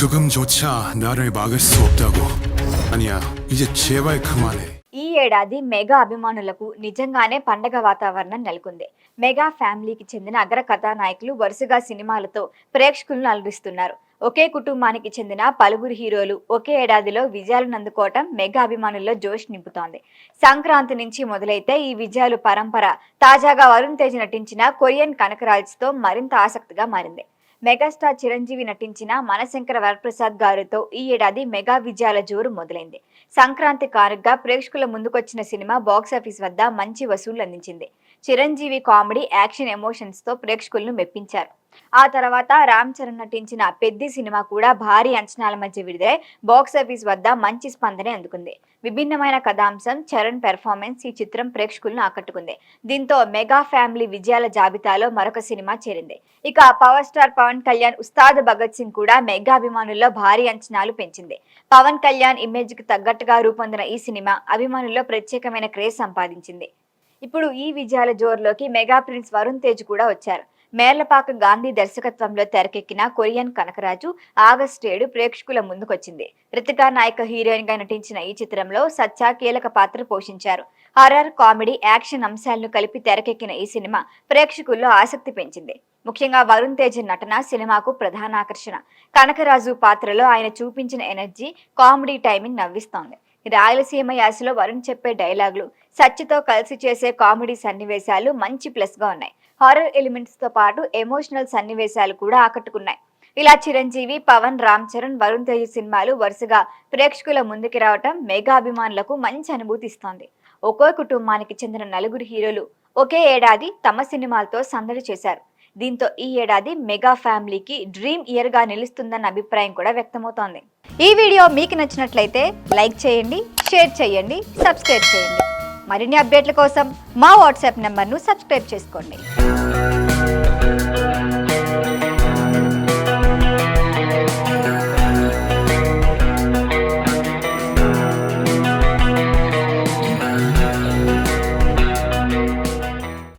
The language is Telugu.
조금조차 나를 막을 수 없다고. 아니야, 이제 제발 그만해. ఈ ఏడాది మెగా అభిమానులకు నిజంగానే పండగ వాతావరణం నెలకొంది. మెగా ఫ్యామిలీకి చెందిన అగ్ర కథానాయకులు వరుసగా సినిమాలతో ప్రేక్షకులను అలరిస్తున్నారు. ఒకే కుటుంబానికి చెందిన పలువురు హీరోలు ఒకే ఏడాదిలో విజయాలను అందుకోవటం మెగా అభిమానుల్లో జోష్ నింపుతోంది. సంక్రాంతి నుంచి మొదలైతే ఈ విజయాలు పరంపర తాజాగా వరుణ్ తేజ్ నటించిన కొరియన్ కనకరాజ్తో మరింత ఆసక్తిగా మారింది. మెగాస్టార్ చిరంజీవి నటించిన మనశంకర వరప్రసాద్ గారితో ఈ ఏడాది మెగా విజయాల జోరు మొదలైంది. సంక్రాంతి కానుకగా ప్రేక్షకుల ముందుకొచ్చిన సినిమా బాక్సాఫీస్ వద్ద మంచి వసూళ్లు అందించింది. చిరంజీవి కామెడీ, యాక్షన్, ఎమోషన్స్ తో ప్రేక్షకులను మెప్పించారు. ఆ తర్వాత రామ్ చరణ్ నటించిన పెద్ది సినిమా కూడా భారీ అంచనాల మధ్య విడుదలై బాక్సాఫీస్ వద్ద మంచి స్పందనే అందుకుంది. విభిన్నమైన కథాంశం, చరణ్ పెర్ఫార్మెన్స్ ఈ చిత్రం ప్రేక్షకులను ఆకట్టుకుంది. దీంతో మెగా ఫ్యామిలీ విజయాల జాబితాలో మరొక సినిమా చేరింది. ఇక పవర్ స్టార్ పవన్ కళ్యాణ్ ఉస్తాద్ భగత్ సింగ్ కూడా మెగా అభిమానుల్లో భారీ అంచనాలు పెంచింది. పవన్ కళ్యాణ్ ఇమేజ్ కి తగ్గట్టుగా రూపొందిన ఈ సినిమా అభిమానుల్లో ప్రత్యేకమైన క్రేజ్ సంపాదించింది. ఇప్పుడు ఈ విజయాల జోరులోకి మెగా ప్రిన్స్ వరుణ్ తేజ్ కూడా వచ్చారు. మేర్లపాక గాంధీ దర్శకత్వంలో తెరకెక్కిన కొరియన్ కనకరాజు ఆగస్టు 7 ప్రేక్షకుల ముందుకొచ్చింది. రితికా నాయక హీరోయిన్ గా నటించిన ఈ చిత్రంలో సత్య కీలక పాత్ర పోషించారు. హారర్, కామెడీ, యాక్షన్ అంశాలను కలిపి తెరకెక్కిన ఈ సినిమా ప్రేక్షకుల్లో ఆసక్తి పెంచింది. ముఖ్యంగా వరుణ్ తేజ్ నటన సినిమాకు ప్రధాన ఆకర్షణ. కనకరాజు పాత్రలో ఆయన చూపించిన ఎనర్జీ, కామెడీ టైమింగ్ నవ్విస్తోంది. రాయలసీమ యాసలో వరుణ్ చెప్పే డైలాగులు, సత్యతో కలిసి చేసే కామెడీ సన్నివేశాలు మంచి ప్లస్ గా ఉన్నాయి. హారర్ ఎలిమెంట్స్ తో పాటు ఎమోషనల్ సన్నివేశాలు కూడా ఆకట్టుకున్నాయి. ఇలా చిరంజీవి, పవన్, రామ్ చరణ్, వరుణ్ తేజ్ సినిమాలు వరుసగా ప్రేక్షకుల ముందుకు రావటం మెగా అభిమానులకు మంచి అనుభూతి ఇస్తోంది. ఒక్కో కుటుంబానికి చెందిన నలుగురు హీరోలు ఒకే ఏడాది తమ సినిమాలతో సందడి చేశారు. దీంతో ఈ ఏడాది మెగా ఫ్యామిలీకి డ్రీమ్ ఇయర్ గా నిలుస్తుందన్న అభిప్రాయం కూడా వ్యక్తమవుతోంది. ఈ వీడియో మీకు నచ్చినట్లయితే లైక్ చేయండి, షేర్ చేయండి, సబ్స్క్రైబ్ చేయండి. మరిన్ని అప్డేట్ల కోసం మా వాట్సాప్ నెంబర్ను సబ్స్క్రైబ్ చేసుకోండి.